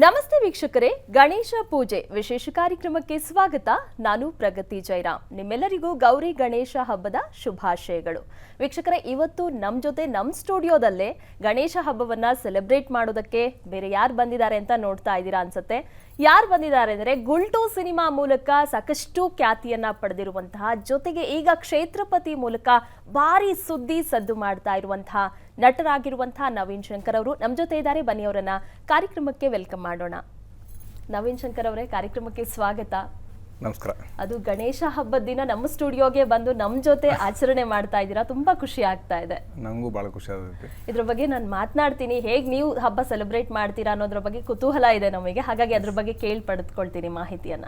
ನಮಸ್ತೆ ವೀಕ್ಷಕರೇ, ಗಣೇಶ ಪೂಜೆ ವಿಶೇಷ ಕಾರ್ಯಕ್ರಮಕ್ಕೆ ಸ್ವಾಗತ. ನಾನು ಪ್ರಗತಿ ಜೈರಾಮ್. ನಿಮ್ಮೆಲ್ಲರಿಗೂ ಗೌರಿ ಗಣೇಶ ಹಬ್ಬದ ಶುಭಾಶಯಗಳು. ವೀಕ್ಷಕರೇ, ಇವತ್ತು ನಮ್ಮ ಜೊತೆ ನಮ್ಮ ಸ್ಟುಡಿಯೋದಲ್ಲೇ ಗಣೇಶ ಹಬ್ಬವನ್ನ ಸೆಲೆಬ್ರೇಟ್ ಮಾಡೋದಕ್ಕೆ ಬೇರೆ ಯಾರು ಬಂದಿದ್ದಾರೆ ಅಂತ ನೋಡ್ತಾ ಇದ್ದೀರಾ ಅನ್ಸುತ್ತೆ. ಯಾರು ಬಂದಿದ್ದಾರೆ ಅಂದರೆ ಗುಲ್ಟು ಸಿನಿಮಾ ಮೂಲಕ ಸಾಕಷ್ಟು ಖ್ಯಾತಿಯನ್ನ ಪಡೆದಿರುವಂತಹ, ಜೊತೆಗೆ ಈಗ ಕ್ಷೇತ್ರಪತಿ ಮೂಲಕ ಭಾರಿ ಸುದ್ದಿ ಸದ್ದು ಮಾಡ್ತಾ ಇರುವಂತಹ ನಟರಾಗಿರುವಂತಹ ನವೀನ್ ಶಂಕರ್ ಅವರು ನಮ್ಮ ಜೊತೆ ಇದ್ದಾರೆ. ಬನ್ನಿ ಅವರನ್ನ ಕಾರ್ಯಕ್ರಮಕ್ಕೆ ವೆಲ್ಕಮ್ ಮಾಡೋಣ. ನವೀನ್ ಶಂಕರ್ ಅವರೇ, ಕಾರ್ಯಕ್ರಮಕ್ಕೆ ಸ್ವಾಗತ. ನಮಸ್ಕಾರ. ಅದು ಗಣೇಶ ಹಬ್ಬದ ದಿನ ನಮ್ಮ ಸ್ಟುಡಿಯೋಗೆ ಬಂದು ನಮ್ಮ ಜೊತೆ ಆಚರಣೆ ಮಾಡ್ತಾ ಇದ್ದೀರಾ, ತುಂಬಾ ಖುಷಿ ಆಗ್ತಾ ಇದೆ. ನಂಗೂ ಬಹಳ ಖುಷಿ ಆಗುತ್ತೆ. ಇದ್ರ ಬಗ್ಗೆ ನಾನು ಮಾತನಾಡ್ತೀನಿ, ಹೇಗೆ ನೀವು ಹಬ್ಬ ಸೆಲೆಬ್ರೇಟ್ ಮಾಡ್ತೀರಾ ಅನ್ನೋದ್ರ ಬಗ್ಗೆ ಕುತೂಹಲ ಇದೆ ನಮಗೆ, ಹಾಗಾಗಿ ಅದ್ರ ಬಗ್ಗೆ ಕೇಳಿ ಪಡೆದುಕೊಳ್ತೀನಿ ಮಾಹಿತಿಯನ್ನ.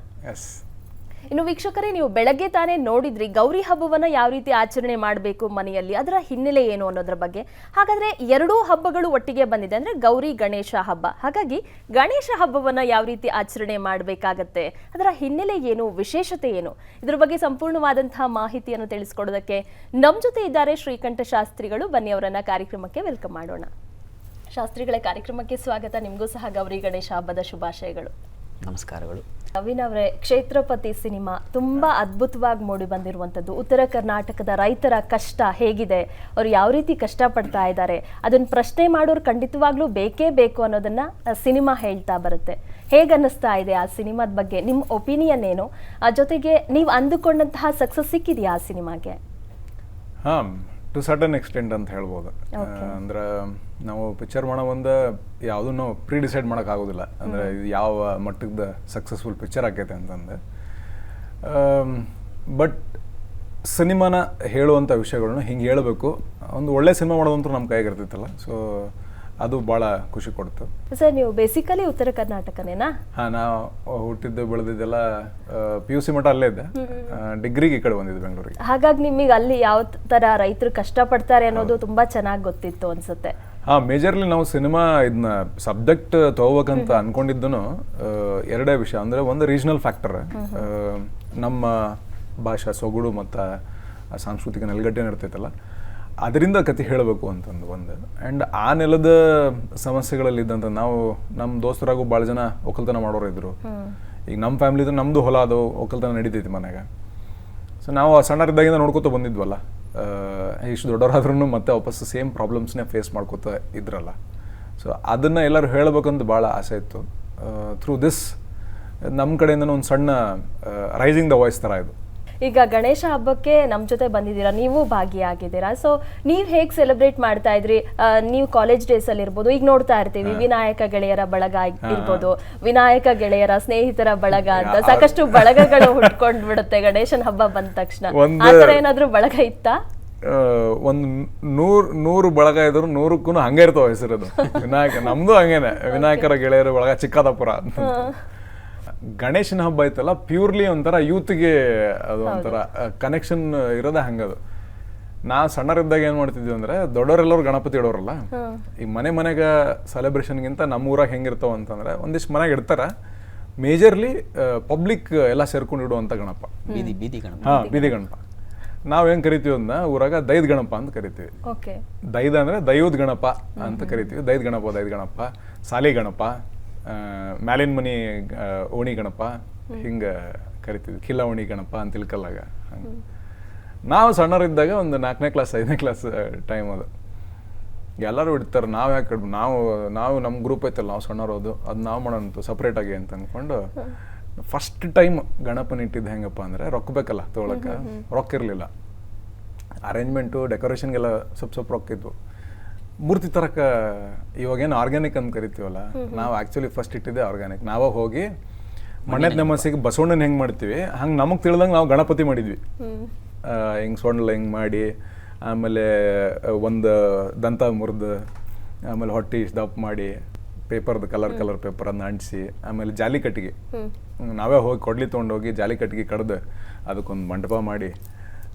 ಇನ್ನು ವೀಕ್ಷಕರೇ, ನೀವು ಬೆಳಗ್ಗೆ ತಾನೇ ನೋಡಿದ್ರಿ ಗೌರಿ ಹಬ್ಬವನ್ನ ಯಾವ ರೀತಿ ಆಚರಣೆ ಮಾಡಬೇಕು ಮನೆಯಲ್ಲಿ, ಅದರ ಹಿನ್ನೆಲೆ ಏನು ಅನ್ನೋದ್ರ ಬಗ್ಗೆ. ಹಾಗಾದ್ರೆ ಎರಡೂ ಹಬ್ಬಗಳು ಒಟ್ಟಿಗೆ ಬಂದಿದೆ, ಅಂದ್ರೆ ಗೌರಿ ಗಣೇಶ ಹಬ್ಬ. ಹಾಗಾಗಿ ಗಣೇಶ ಹಬ್ಬವನ್ನ ಯಾವ ರೀತಿ ಆಚರಣೆ ಮಾಡಬೇಕಾಗತ್ತೆ, ಅದರ ಹಿನ್ನೆಲೆ ಏನು, ವಿಶೇಷತೆ ಏನು, ಇದ್ರ ಬಗ್ಗೆ ಸಂಪೂರ್ಣವಾದಂತಹ ಮಾಹಿತಿಯನ್ನು ತಿಳಿಸ್ಕೊಡೋದಕ್ಕೆ ನಮ್ಮ ಜೊತೆ ಇದ್ದಾರೆ ಶ್ರೀಕಂಠ ಶಾಸ್ತ್ರಿಗಳು. ಬನ್ನಿ ಅವರನ್ನ ಕಾರ್ಯಕ್ರಮಕ್ಕೆ ವೆಲ್ಕಮ್ ಮಾಡೋಣ. ಶಾಸ್ತ್ರಿಗಳ, ಕಾರ್ಯಕ್ರಮಕ್ಕೆ ಸ್ವಾಗತ. ನಿಮಗೂ ಸಹ ಗೌರಿ ಗಣೇಶ ಹಬ್ಬದ ಶುಭಾಶಯಗಳು. ನಮಸ್ಕಾರಗಳು. ನವೀನ್ ಅವರೇ, ಕ್ಷೇತ್ರಪತಿ ಸಿನಿಮಾ ತುಂಬಾ ಅದ್ಭುತವಾಗಿ ಮೂಡಿ ಬಂದಿರುವಂಥದ್ದು. ಉತ್ತರ ಕರ್ನಾಟಕದ ರೈತರ ಕಷ್ಟ ಹೇಗಿದೆ, ಅವ್ರು ಯಾವ ರೀತಿ ಕಷ್ಟಪಡ್ತಾ ಇದ್ದಾರೆ, ಅದನ್ನ ಪ್ರಶ್ನೆ ಮಾಡೋರು ಖಂಡಿತವಾಗ್ಲೂ ಬೇಕೇ ಬೇಕು ಅನ್ನೋದನ್ನ ಸಿನಿಮಾ ಹೇಳ್ತಾ ಬರುತ್ತೆ. ಹೇಗನ್ನಿಸ್ತಾ ಇದೆ ಆ ಸಿನಿಮಾದ ಬಗ್ಗೆ, ನಿಮ್ಮ ಒಪಿನಿಯನ್ ಏನು? ಜೊತೆಗೆ ನೀವು ಅಂದುಕೊಂಡಂತಹ ಸಕ್ಸಸ್ ಸಿಕ್ಕಿದೆಯಾ ಆ ಸಿನಿಮಾಗೆ? ಹಾಂ, ಟು ಸರ್ಟನ್ ಎಕ್ಸ್ಟೆಂಟ್ ಅಂತ ಹೇಳ್ಬೋದು. ಅಂದ್ರೆ ನಾವು ಪಿಕ್ಚರ್ ಮಾಡೋ ಒಂದು ಯಾವುದೂ ನಾವು ಪ್ರೀ ಡಿಸೈಡ್ ಮಾಡೋಕ್ಕಾಗೋದಿಲ್ಲ, ಅಂದರೆ ಇದು ಯಾವ ಮಟ್ಟದ ಸಕ್ಸಸ್ಫುಲ್ ಪಿಕ್ಚರ್ ಆಕೈತೆ ಅಂತಂದು. ಬಟ್ ಸಿನಿಮಾನ ಹೇಳುವಂಥ ವಿಷಯಗಳನ್ನ ಹಿಂಗೆ ಹೇಳಬೇಕು, ಒಂದು ಒಳ್ಳೆ ಸಿನಿಮಾ ಮಾಡೋದಂತೂ ನಮ್ಮ ಕೈಗಿರ್ತಿತ್ತಲ್ಲ, ಸೊ ಅದು ಭಾಳ ಖುಷಿ ಕೊಡ್ತು. ಸರ್, ನೀವು ಬೇಸಿಕಲಿ ಉತ್ತರ ಕರ್ನಾಟಕನೇನಾ? ಹಾಂ, ನಾವು ಹುಟ್ಟಿದ್ದು ಬೆಳೆದಿದ್ದೆಲ್ಲ PUC ಮಟ್ಟ ಅಲ್ಲೇ ಇದ್ದೆ, ಡಿಗ್ರಿಗೆ ಈ ಕಡೆ ಬಂದಿದ್ದೆ ಬೆಂಗಳೂರಿಗೆ. ಹಾಗಾಗಿ ನಿಮಗೆ ಅಲ್ಲಿ ಯಾವ ತರ ರೈತರು ಕಷ್ಟಪಡ್ತಾರೆ ಅನ್ನೋದು ತುಂಬಾ ಚೆನ್ನಾಗಿ ಗೊತ್ತಿತ್ತು ಅನ್ಸುತ್ತೆ. ಹಾಂ, ಮೇಜರ್ಲಿ ನಾವು ಸಿನಿಮಾ ಇದನ್ನ ಸಬ್ಜೆಕ್ಟ್ ತಗೋಬೇಕಂತ ಅನ್ಕೊಂಡಿದ್ದನು ಎರಡೇ ವಿಷಯ. ಅಂದರೆ ಒಂದು ರೀಜನಲ್ ಫ್ಯಾಕ್ಟರ್, ನಮ್ಮ ಭಾಷಾ ಸೊಗಡು ಮತ್ತು ಸಾಂಸ್ಕೃತಿಕ ನೆಲೆಗಟ್ಟೆ ಇರ್ತೈತಲ್ಲ, ಅದರಿಂದ ಕತೆ ಹೇಳಬೇಕು ಅಂತಂದು ಒಂದು. ಆ್ಯಂಡ್ ಆ ನೆಲದ ಸಮಸ್ಯೆಗಳಲ್ಲಿದ್ದಂಥ ನಾವು ನಮ್ಮ ದೋಸ್ತರಾಗೂ ಭಾಳ ಜನ ಒಕ್ಕಲ್ತನ ಮಾಡೋರು ಇದ್ರು. ಈಗ ನಮ್ಮ ಫ್ಯಾಮಿಲಿದು ನಮ್ಮದು ಹೊಲ ಅದು ಒಕ್ಕಲ್ತನ ನಡೀತೈತಿ ಮನೆಗೆ. ಸೊ ನಾವು ಸಣ್ಣರಿದ್ದಾಗಿಂದ ನೋಡ್ಕೊತ ಬಂದಿದ್ವಲ್ಲ, ಇಷ್ಟು ದೊಡ್ಡವರಾದ್ರೂ ಮತ್ತೆ ವಾಪಸ್ ಸೇಮ್ ಪ್ರಾಬ್ಲಮ್ಸ್ನೇ ಫೇಸ್ ಮಾಡ್ಕೋತ ಇದ್ರಲ್ಲ. ಸೊ ಅದನ್ನು ಎಲ್ಲರೂ ಹೇಳಬೇಕಂತ ಭಾಳ ಆಸೆ ಇತ್ತು. ಥ್ರೂ ದಿಸ್ ನಮ್ಮ ಕಡೆಯಿಂದನೂ ಒಂದು ಸಣ್ಣ ರೈಸಿಂಗ್ ದ ವಾಯ್ಸ್ ಥರ ಇದು. ಈಗ ಗಣೇಶ ಹಬ್ಬಕ್ಕೆ ನಮ್ಮ ಜೊತೆ ಬಂದಿದ್ದೀರಾ, ನೀವು ಭಾಗಿಯಾಗಿದ್ದೀರಾ. ಸೊ ನೀವು ಹೇಗೆ ಸೆಲೆಬ್ರೇಟ್ ಮಾಡ್ತಾ ಇದ್ರಿ? ನೀವು ಕಾಲೇಜ್ ಡೇಸ್ ಅಲ್ಲಿ ಇರ್ಬೋದು, ಈಗ ನೋಡ್ತಾ ಇರ್ತೀವಿ ವಿನಾಯಕ ಗೆಳೆಯರ ಬಳಗ ಇರ್ಬೋದು, ವಿನಾಯಕ ಗೆಳೆಯರ ಸ್ನೇಹಿತರ ಬಳಗ ಅಂತ ಸಾಕಷ್ಟು ಬಳಗಗಳು ಹುಟ್ಕೊಂಡ್ ಬಿಡುತ್ತೆ ಗಣೇಶನ ಹಬ್ಬ ಬಂದ ತಕ್ಷಣ. ಆ ಥರ ಏನಾದ್ರೂ ಬಳಗ ಇತ್ತಾ? ಒಂದು ನೂರು ಬಳಗ ಇದ್ರು 100ಕ್ಕೂ ಹಂಗೆ ಇರ್ತಾವ ಹೆಸರದು. ವಿನಾಯಕ ನಮ್ದು ಹಂಗೇನೆ, ವಿನಾಯಕರ ಗೆಳೆಯರ ಬಳಗ ಚಿಕ್ಕದಾಪುರ. ಗಣೇಶನ ಹಬ್ಬ ಐತಲ್ಲ, ಪ್ಯೂರ್ಲಿ ಒಂಥರ ಯೂತ್ಗೆ ಅದು ಒಂಥರ ಕನೆಕ್ಷನ್ ಇರೋದೇ ಹಂಗದು. ನಾವು ಸಣ್ಣರಿದ್ದಾಗ ಏನು ಮಾಡ್ತಿದ್ವಿ ಅಂದರೆ, ದೊಡ್ಡವರೆಲ್ಲರೂ ಗಣಪತಿ ಇಡೋರಲ್ಲ, ಈ ಮನೆಗೆ ಸೆಲೆಬ್ರೇಷನ್ಗಿಂತ ನಮ್ಮ ಊರಾಗ ಹೆಂಗಿರ್ತಾವ ಅಂತಂದ್ರೆ, ಒಂದಿಷ್ಟು ಮನೆಗೆ ಇಡ್ತಾರ, ಮೇಜರ್ಲಿ ಪಬ್ಲಿಕ್ ಎಲ್ಲ ಸೇರ್ಕೊಂಡು ಇಡುವಂಥ ಗಣಪ, ಬೀದಿ ಗಣಪ. ಹಾಂ, ಬೀದಿ ಗಣಪ. ನಾವು ಹೆಂಗೆ ಕರಿತೀವಿ ಅಂದ ಊರಾಗ ದೈದ್ ಗಣಪ ಅಂತ ಕರಿತೀವಿ. ದೈದ ಅಂದರೆ ದೈವದ ಗಣಪ ಅಂತ ಕರಿತೀವಿ. ದೈದ್ ಗಣಪ, ಸಾಲಿ ಗಣಪ, ಮ್ಯಾಲಿನ ಮನಿ ಓಣಿ ಗಣಪ, ಹಿಂಗೆ ಕರಿತೀವಿ. ಕಿಲ್ಲ ಓಣಿ ಗಣಪ ಅಂತ ತಿಳ್ಕಲ್ಲಾಗ. ಹಂಗೆ ನಾವು ಸಣ್ಣರಿದ್ದಾಗ ಒಂದು 4ನೇ ಕ್ಲಾಸ್ 5ನೇ ಕ್ಲಾಸ್ ಟೈಮ್ ಅದು, ಎಲ್ಲರೂ ಇಡ್ತಾರೆ. ನಾವು ಯಾಕೆ ನಾವು ನಮ್ಮ ಗ್ರೂಪ್ ಐತಲ್ಲ, ನಾವು ಸಣ್ಣರೋದು, ಅದು ನಾವು ಮಾಡೋಣ ಸಪ್ರೇಟಾಗಿ ಅಂತ ಅಂದ್ಕೊಂಡು ಫಸ್ಟ್ ಟೈಮ್ ಗಣಪನ ಇಟ್ಟಿದ್ದು ಹೆಂಗಪ್ಪ ಅಂದರೆ, ರೊಕ್ಕ ಬೇಕಲ್ಲ ತೊಗೊಳಕ್ಕೆ, ರೊಕ್ಕ ಇರಲಿಲ್ಲ. ಅರೇಂಜ್ಮೆಂಟು ಡೆಕೋರೇಷನ್ಗೆಲ್ಲ ಸ್ವಲ್ಪ ರೊಕ್ಕ ಇದ್ವು. ಮೂರ್ತಿ ತರಕ್ಕೆ ಇವಾಗೇನು ಆರ್ಗ್ಯಾನಿಕ್ ಅಂತ ಕರಿತೀವಲ್ಲ, ನಾವು ಆ್ಯಕ್ಚುಲಿ ಫಸ್ಟ್ ಇಟ್ಟಿದ್ದೆ ಆರ್ಗ್ಯಾನಿಕ್. ನಾವೇ ಹೋಗಿ ಮಣ್ಣೆದ ನಮಸಿಗೆ ಬಸವಣ್ಣನ ಹೆಂಗೆ ಮಾಡ್ತೀವಿ ಹಂಗೆ ನಮಗೆ ತಿಳಿದಂಗೆ ನಾವು ಗಣಪತಿ ಮಾಡಿದ್ವಿ. ಹಿಂಗೆ ಸೊಂಡಲ ಹಿಂಗೆ ಮಾಡಿ, ಆಮೇಲೆ ಒಂದು ದಂತ ಮುರಿದು, ಆಮೇಲೆ ಹೊಟ್ಟೆ ದಪ್ಪ ಮಾಡಿ, ಪೇಪರ್ದು ಕಲರ್ ಪೇಪರ್ ಅದನ್ನ ಅಂಟಿಸಿ, ಆಮೇಲೆ ಜಾಲಿ ಕಟ್ಟಿಗೆ ನಾವೇ ಹೋಗಿ ಕೊಡ್ಲಿ ತೊಗೊಂಡೋಗಿ ಜಾಲಿ ಕಟ್ಟಿಗೆ ಕಡ್ದು ಅದಕ್ಕೊಂದು ಮಂಟಪ ಮಾಡಿ,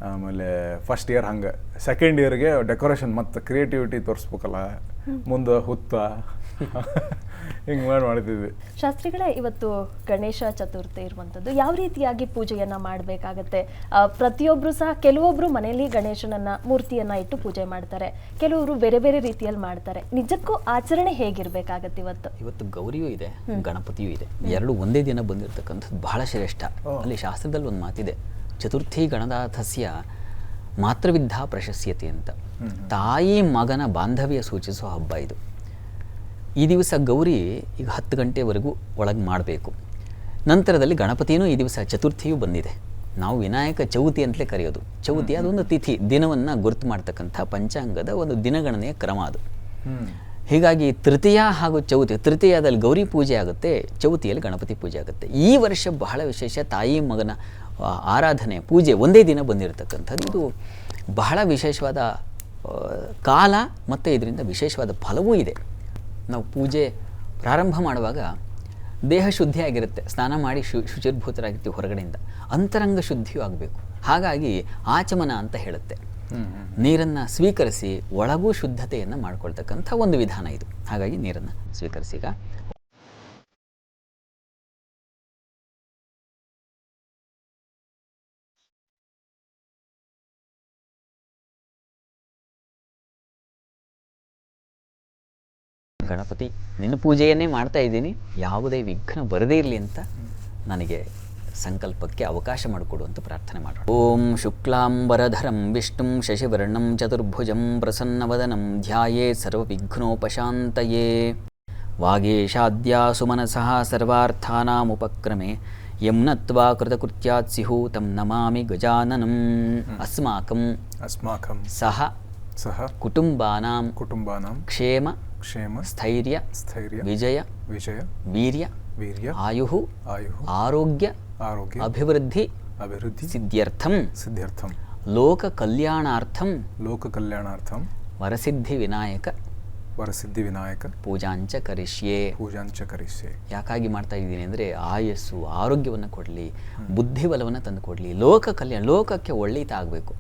ಆಮೇಲೆ ಫಸ್ಟ್ ಇಯರ್ ಹಂಗೆ, ಸೆಕೆಂಡ್ ಇಯರ್ಗೆ ಡೆಕೋರೇಷನ್ ಮತ್ತು ಕ್ರಿಯೇಟಿವಿಟಿ ತೋರಿಸ್ಬೇಕಲ್ಲ, ಮುಂದೆ ಹುತ್ತ ಹಿಂಗೆ ಮಾಡ್ತಿದ್ವಿ. ಶಾಸ್ತ್ರಿಗಳೇ, ಇವತ್ತು ಗಣೇಶ ಚತುರ್ಥಿ ಇರುವಂಥದ್ದು, ಯಾವ ರೀತಿಯಾಗಿ ಪೂಜೆಯನ್ನ ಮಾಡಬೇಕಾಗತ್ತೆ? ಪ್ರತಿಯೊಬ್ರು ಸಹ, ಕೆಲವೊಬ್ರು ಮನೆಯಲ್ಲಿ ಗಣೇಶನನ್ನ ಮೂರ್ತಿಯನ್ನ ಇಟ್ಟು ಪೂಜೆ ಮಾಡ್ತಾರೆ, ಕೆಲವರು ಬೇರೆ ಬೇರೆ ರೀತಿಯಲ್ಲಿ ಮಾಡ್ತಾರೆ. ನಿಜಕ್ಕೂ ಆಚರಣೆ ಹೇಗಿರ್ಬೇಕಾಗತ್ತೆ ಇವತ್ತು? ಇವತ್ತು ಗೌರಿಯೂ ಇದೆ, ಗಣಪತಿಯೂ ಇದೆ, ಎರಡು ಒಂದೇ ದಿನ ಬಂದಿರತಕ್ಕಂಥದ್ದು ಬಹಳ ಶ್ರೇಷ್ಠ. ಅಲ್ಲಿ ಶಾಸ್ತ್ರದಲ್ಲಿ ಒಂದು ಮಾತಿದೆ, ಚತುರ್ಥಿ ಗಣನಾಥಸ್ಯ ಮಾತೃವಿದ್ಧಾ ಪ್ರಶಸ್ಯತೆ ಅಂತ. ತಾಯಿ ಮಗನ ಬಾಂಧವ್ಯ ಸೂಚಿಸುವ ಹಬ್ಬ ಇದು. ಈ ದಿವಸ ಗೌರಿ ಈಗ 10 ಗಂಟೆವರೆಗೂ ಒಳಗೆ ಮಾಡಬೇಕು. ನಂತರದಲ್ಲಿ ಗಣಪತಿಯೂ ಈ ದಿವಸ ಚತುರ್ಥಿಯೂ ಬಂದಿದೆ. ನಾವು ವಿನಾಯಕ ಚೌತಿ ಅಂತಲೇ ಕರೆಯೋದು. ಚೌತಿ ಅದೊಂದು ತಿಥಿ, ದಿನವನ್ನು ಗುರುತು ಮಾಡ್ತಕ್ಕಂಥ ಪಂಚಾಂಗದ ಒಂದು ದಿನಗಣನೆಯ ಕ್ರಮ ಅದು. ಹೀಗಾಗಿ ತೃತೀಯ ಹಾಗೂ ಚೌತಿ, ತೃತೀಯದಲ್ಲಿ ಗೌರಿ ಪೂಜೆ ಆಗುತ್ತೆ, ಚೌತಿಯಲ್ಲಿ ಗಣಪತಿ ಪೂಜೆ ಆಗುತ್ತೆ. ಈ ವರ್ಷ ಬಹಳ ವಿಶೇಷ, ತಾಯಿ ಮಗನ ಆರಾಧನೆ ಪೂಜೆ ಒಂದೇ ದಿನ ಬಂದಿರತಕ್ಕಂಥದ್ದು. ಇದು ಬಹಳ ವಿಶೇಷವಾದ ಕಾಲ ಮತ್ತು ಇದರಿಂದ ವಿಶೇಷವಾದ ಫಲವೂ ಇದೆ. ನಾವು ಪೂಜೆ ಪ್ರಾರಂಭ ಮಾಡುವಾಗ ದೇಹ ಶುದ್ಧಿಯಾಗಿರುತ್ತೆ, ಸ್ನಾನ ಮಾಡಿ ಶುಚಿರ್ಭೂತರಾಗಿರ್ತೀವಿ ಹೊರಗಡೆಯಿಂದ, ಅಂತರಂಗ ಶುದ್ಧಿಯೂ ಆಗಬೇಕು. ಹಾಗಾಗಿ ಆಚಮನ ಅಂತ ಹೇಳುತ್ತೆ. ನೀರನ್ನು ಸ್ವೀಕರಿಸಿ ಒಳಗೂ ಶುದ್ಧತೆಯನ್ನು ಮಾಡ್ಕೊಳ್ತಕ್ಕಂಥ ಒಂದು ವಿಧಾನ ಇದು. ಹಾಗಾಗಿ ನೀರನ್ನು ಸ್ವೀಕರಿಸಿಗ ಗಣಪತಿ, ನಿನ್ನ ಪೂಜೆಯನ್ನೇ ಮಾಡ್ತಾ ಇದ್ದೀನಿ, ಯಾವುದೇ ವಿಘ್ನ ಬರದೇ ಇರಲಿ ಅಂತ ನನಗೆ ಸಂಕಲ್ಪಕ್ಕೆ ಅವಕಾಶ ಮಾಡಿಕೊಡು ಅಂತ ಪ್ರಾರ್ಥನೆ ಮಾಡೋಣ. ಓಂ ಶುಕ್ಲಾಂಬರಧರಂ ವಿಷ್ಣುಂ ಶಶಿವರ್ಣಂ ಚತುರ್ಭುಜಂ ಪ್ರಸನ್ನವದನಂ ಧ್ಯಾಯೇ ಸರ್ವವಿಘ್ನೋಪಶಾಂತಯೇ. ವಾಗೇಶಾದ್ಯಾಸು ಮನಸಃ ಸರ್ವಾರ್ಥಾನಾಮುಪಕ್ರಮೆ ಯಂ ನತ್ವಾ ಕೃತಕೃತ್ಯಾತ್ ಸ್ಯುಃ ತಂ ನಮಾಮಿ ಗಜಾನನಂ. ಅಸ್ಮಾಕಂ ಸಹ ಕುಟುಂಬಾನಾಂ ಕ್ಷೇಮ ಸ್ಥೈರ್ಯ ವಿಜಯ ವೀರ್ಯ ಆಯುಃ ಆರೋಗ್ಯ ಅಭಿವೃದ್ಧಿ ಸಿದ್ಧ್ಯರ್ಥಂ ಲೋಕ ಕಲ್ಯಾಣಾರ್ಥಂ ವರಸಿದ್ಧಿ ವಿನಾಯಕ ಪೂಜಾಂಚ ಕರಿಷ್ಯೆ. ಯಾಕಾಗಿ ಮಾಡ್ತಾ ಇದ್ದೀನಿ ಅಂದರೆ ಆಯಸ್ಸು ಆರೋಗ್ಯವನ್ನು ಕೊಡಲಿ, ಬುದ್ಧಿಬಲವನ್ನು ತಂದು ಕೊಡಲಿ, ಲೋಕ ಕಲ್ಯಾಣ, ಲೋಕಕ್ಕೆ ಒಳ್ಳೆಯದಾಗಬೇಕು.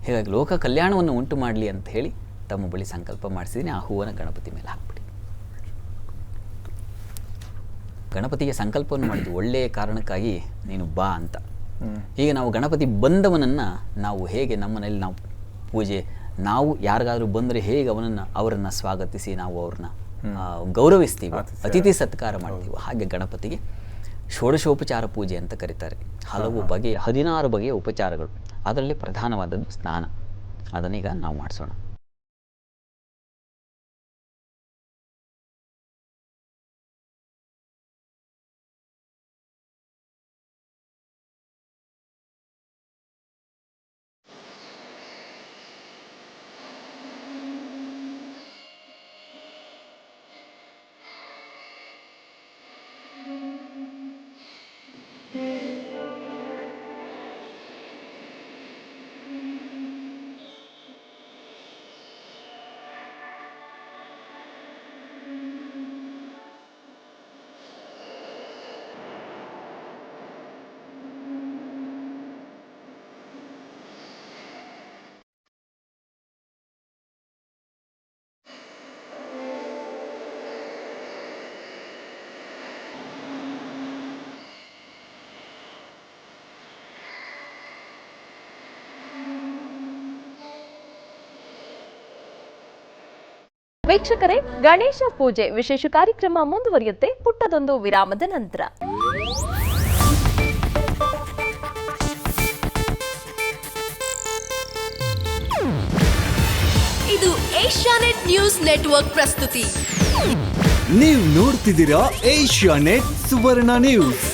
ಹೀಗಾಗಿ ಲೋಕ ಕಲ್ಯಾಣವನ್ನು ಉಂಟು ಮಾಡಲಿ ಅಂತ ಹೇಳಿ ತಮ್ಮ ಬಳಿ ಸಂಕಲ್ಪ ಮಾಡಿಸಿದ್ದೀನಿ. ಆ ಹೂವನ್ನು ಗಣಪತಿ ಮೇಲೆ ಹಾಕ್ಬಿಡಿ. ಗಣಪತಿಗೆ ಸಂಕಲ್ಪವನ್ನು ಮಾಡಿದ್ದು ಒಳ್ಳೆಯ ಕಾರಣಕ್ಕಾಗಿ, ನೀನು ಬಾ ಅಂತ. ಈಗ ನಾವು ಗಣಪತಿ ಬಂದವನನ್ನು ನಾವು ಹೇಗೆ ನಮ್ಮ ಮನೇಲಿ ನಾವು ಪೂಜೆ, ನಾವು ಯಾರಿಗಾದ್ರೂ ಬಂದರೆ ಹೇಗೆ ಅವರನ್ನು ಸ್ವಾಗತಿಸಿ ನಾವು ಅವ್ರನ್ನ ಗೌರವಿಸ್ತೀವಿ, ಅತಿಥಿ ಸತ್ಕಾರ ಮಾಡ್ತೀವಿ, ಹಾಗೆ ಗಣಪತಿಗೆ ಷೋಡಶೋಪಚಾರ ಪೂಜೆ ಅಂತ ಕರೀತಾರೆ. ಹಲವು ಬಗೆಯ 16 ಬಗೆಯ ಉಪಚಾರಗಳು, ಅದರಲ್ಲಿ ಪ್ರಧಾನವಾದದ್ದು ಸ್ನಾನ. ಅದನ್ನೀಗ ನಾವು ಮಾಡಿಸೋಣ. ವೀಕ್ಷಕರೇ, ಗಣೇಶ ಪೂಜೆ ವಿಶೇಷ ಕಾರ್ಯಕ್ರಮ ಮುಂದುವರಿಯುತ್ತೆ ಪುಟ್ಟದೊಂದು ವಿರಾಮದ ನಂತರ. ಇದು ಏಷ್ಯಾನೆಟ್ ನ್ಯೂಸ್ ನೆಟ್ವರ್ಕ್ ಪ್ರಸ್ತುತಿ. ನೀವು ನೋಡ್ತಿದ್ದೀರಾ ಏಷ್ಯಾನೆಟ್ ಸುವರ್ಣ ನ್ಯೂಸ್.